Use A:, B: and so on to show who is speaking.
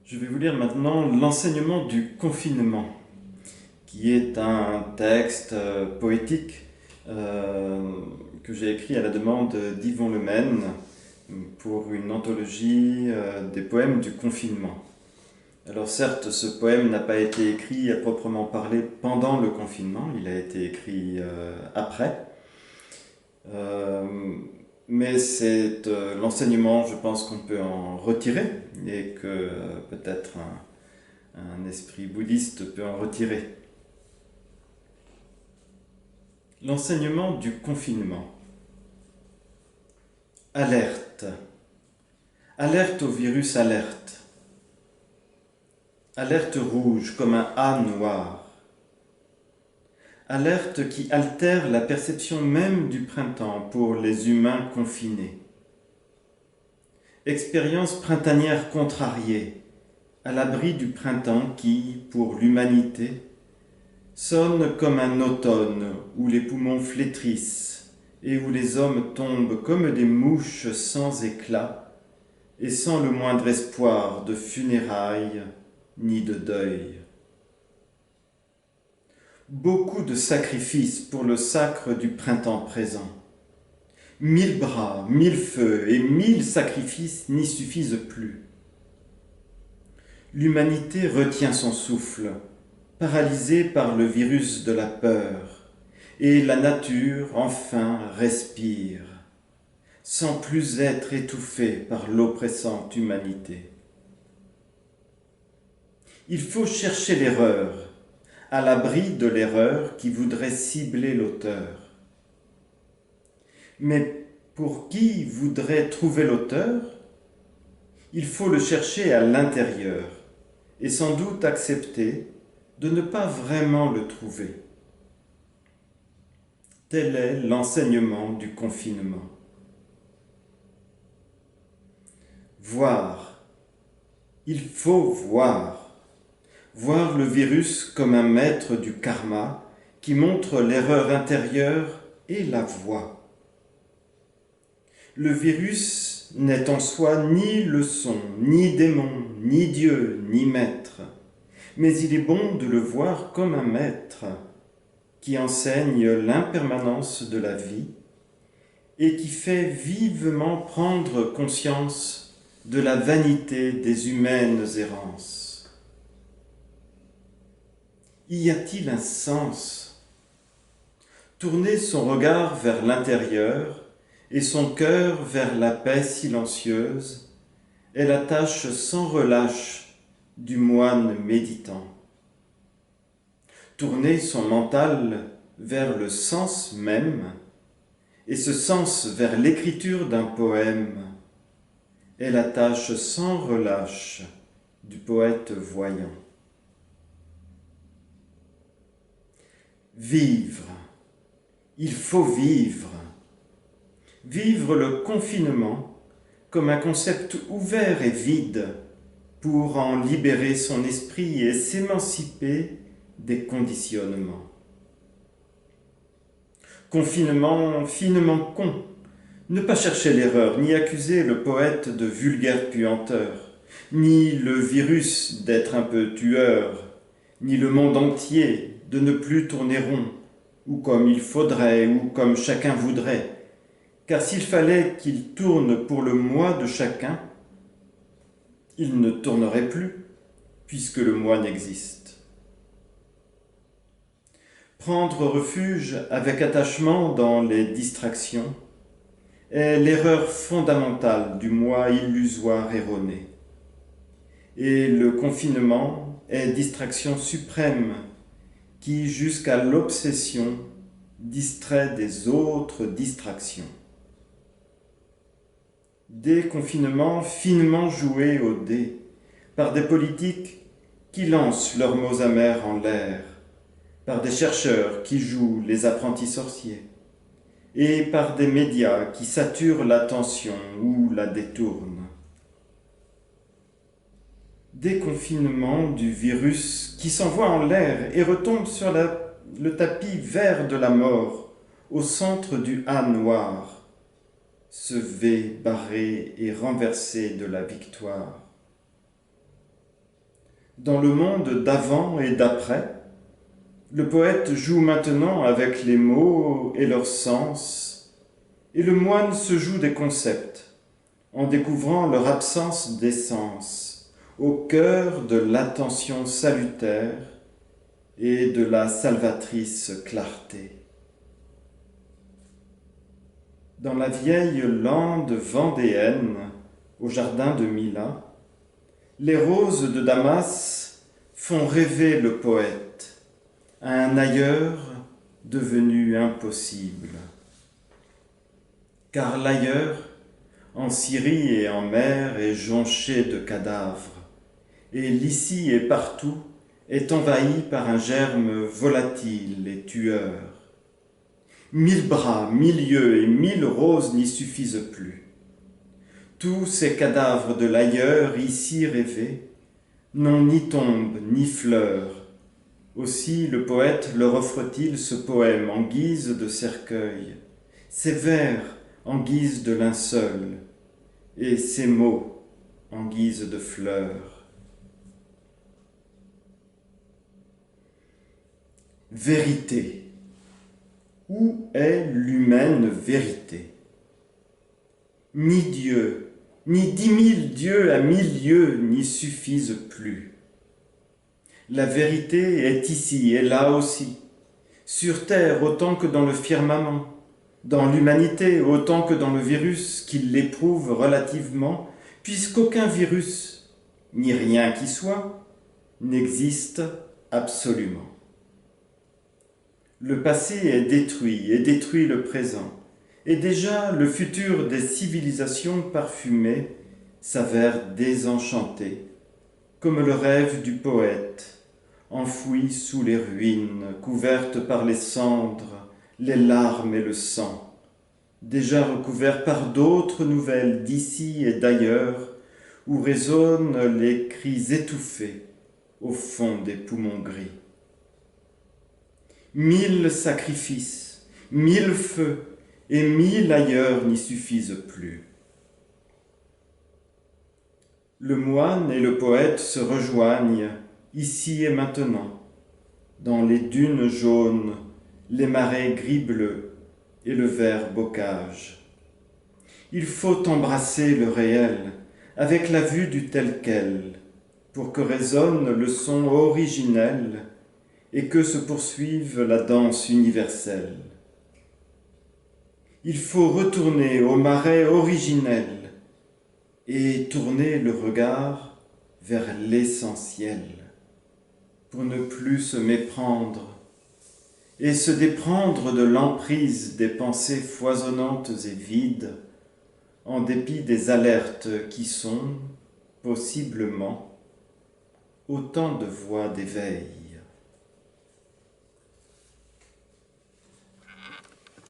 A: Je vais vous lire maintenant l'enseignement du confinement, qui est un texte poétique que j'ai écrit à la demande d'Yvon Lemaine pour une anthologie des poèmes du confinement. Alors certes, ce poème n'a pas été écrit à proprement parler pendant le confinement, il a été écrit après. Euh, mais c'est l'enseignement, je pense qu'on peut en retirer et que peut-être un esprit bouddhiste peut en retirer. L'enseignement du confinement. Alerte. Alerte au virus alerte. Alerte rouge comme un A noir. Alerte qui altère la perception même du printemps pour les humains confinés. Expérience printanière contrariée, à l'abri du printemps qui, pour l'humanité, sonne comme un automne où les poumons flétrissent et où les hommes tombent comme des mouches sans éclat et sans le moindre espoir de funérailles ni de deuil. Beaucoup de sacrifices pour le sacre du printemps présent. 1000 bras, 1000 feux et 1000 sacrifices n'y suffisent plus. L'humanité retient son souffle, paralysée par le virus de la peur, et la nature, enfin, respire, sans plus être étouffée par l'oppressante humanité. Il faut chercher l'erreur, à l'abri de l'erreur qui voudrait cibler l'auteur. Mais pour qui voudrait trouver l'auteur, il faut le chercher à l'intérieur et sans doute accepter de ne pas vraiment le trouver. Tel est l'enseignement du confinement. Voir. Il faut voir. Voir le virus comme un maître du karma qui montre l'erreur intérieure et la voie. Le virus n'est en soi ni leçon, ni démon, ni Dieu, ni maître, mais il est bon de le voir comme un maître qui enseigne l'impermanence de la vie et qui fait vivement prendre conscience de la vanité des humaines errances. Y a-t-il un sens? Tourner son regard vers l'intérieur et son cœur vers la paix silencieuse est la tâche sans relâche du moine méditant. Tourner son mental vers le sens même et ce sens vers l'écriture d'un poème est la tâche sans relâche du poète voyant. Vivre. Il faut vivre. Vivre le confinement comme un concept ouvert et vide pour en libérer son esprit et s'émanciper des conditionnements. Confinement finement con. Ne pas chercher l'erreur, ni accuser le poète de vulgaire puanteur, ni le virus d'être un peu tueur, ni le monde entier de ne plus tourner rond, ou comme il faudrait, ou comme chacun voudrait. Car s'il fallait qu'il tourne pour le moi de chacun, il ne tournerait plus, puisque le moi n'existe. Prendre refuge avec attachement dans les distractions est l'erreur fondamentale du moi illusoire erroné. Et le confinement est distraction suprême qui, jusqu'à l'obsession, distrait des autres distractions. Déconfinement finement joué au dé par des politiques qui lancent leurs mots amers en l'air, par des chercheurs qui jouent les apprentis sorciers, et par des médias qui saturent l'attention ou la détournent. Déconfinement du virus qui s'envoie en l'air et retombe sur le tapis vert de la mort, au centre du A noir, ce V barré et renversé de la victoire. Dans le monde d'avant et d'après, le poète joue maintenant avec les mots et leur sens, et le moine se joue des concepts, en découvrant leur absence d'essence, au cœur de l'attention salutaire et de la salvatrice clarté. Dans la vieille lande vendéenne, au jardin de Mila, les roses de Damas font rêver le poète à un ailleurs devenu impossible. Car l'ailleurs, en Syrie et en mer, est jonché de cadavres, et l'ici et partout est envahi par un germe volatile et tueur. 1000 bras, 1000 yeux et 1000 roses n'y suffisent plus. Tous ces cadavres de l'ailleurs, ici rêvés, n'ont ni tombe ni fleurs. Aussi le poète leur offre-t-il ce poème en guise de cercueil, ces vers en guise de linceul, et ces mots en guise de fleurs. Vérité. Où est l'humaine vérité? Ni Dieu, ni 10 000 dieux à 1000 lieues n'y suffisent plus. La vérité est ici et là aussi, sur terre autant que dans le firmament, dans l'humanité autant que dans le virus qui l'éprouve relativement, puisqu'aucun virus, ni rien qui soit, n'existe absolument. Le passé est détruit et détruit le présent, et déjà le futur des civilisations parfumées s'avère désenchanté, comme le rêve du poète, enfoui sous les ruines, couvertes par les cendres, les larmes et le sang, déjà recouvert par d'autres nouvelles d'ici et d'ailleurs, où résonnent les cris étouffés au fond des poumons gris. 1000 sacrifices, 1000 feux et 1000 ailleurs n'y suffisent plus. Le moine et le poète se rejoignent ici et maintenant, dans les dunes jaunes, les marais gris-bleu et le vert bocage. Il faut embrasser le réel avec la vue du tel quel, pour que résonne le son originel et que se poursuive la danse universelle. Il faut retourner au marais originel et tourner le regard vers l'essentiel, pour ne plus se méprendre et se déprendre de l'emprise des pensées foisonnantes et vides, en dépit des alertes qui sont, possiblement, autant de voies d'éveil.